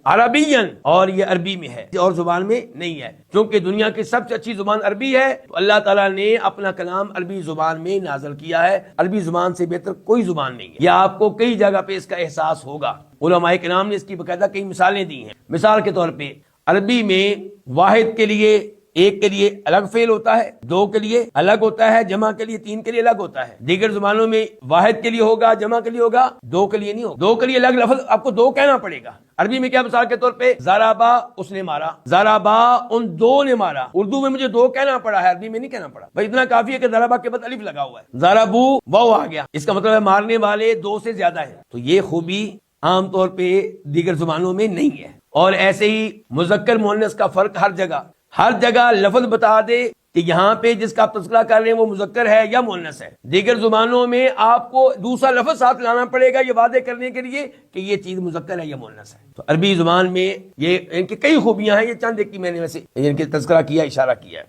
Arabian, اور یہ عربی میں ہے اور زبان میں نہیں ہے. چونکہ دنیا کی سب سے اچھی زبان عربی ہے تو اللہ تعالیٰ نے اپنا کلام عربی زبان میں نازل کیا ہے. عربی زبان سے بہتر کوئی زبان نہیں ہے. یہ آپ کو کئی جگہ پہ اس کا احساس ہوگا. علماء کرام نے اس کی باقاعدہ کئی مثالیں دی ہیں. مثال کے طور پہ عربی میں واحد کے لیے ایک کے لیے الگ فعل ہوتا ہے، دو کے لیے الگ ہوتا ہے، جمع کے لیے تین کے لیے الگ ہوتا ہے. دیگر زبانوں میں واحد کے لیے ہوگا، جمع کے لیے ہوگا، دو کے لیے نہیں ہوگا. دو کے لیے الگ لفظ آپ کو دو کہنا پڑے گا. عربی میں کیا مثال کے طور پہ ضربا اس نے مارا، ضربا ان دو نے مارا. اردو میں مجھے دو کہنا پڑا ہے، عربی میں نہیں کہنا پڑا. بھائی اتنا کافی ہے کہ ضربا کے بعد الف لگا ہوا ہے، ضربو واو آ گیا. اس کا مطلب ہے مارنے والے دو سے زیادہ ہیں. تو یہ خوبی عام طور پہ دیگر زبانوں میں نہیں ہے. اور ایسے ہی مذکر مؤنث کا فرق ہر جگہ لفظ بتا دے کہ یہاں پہ جس کا آپ تذکرہ کر رہے ہیں وہ مذکر ہے یا مؤنث ہے. دیگر زبانوں میں آپ کو دوسرا لفظ ساتھ لانا پڑے گا یہ واضح کرنے کے لیے کہ یہ چیز مذکر ہے یا مؤنث ہے. تو عربی زبان میں یہ ان کی کئی خوبیاں ہیں. یہ چند ایک کی میں نے ویسے ان کے تذکرہ کیا، اشارہ کیا ہے.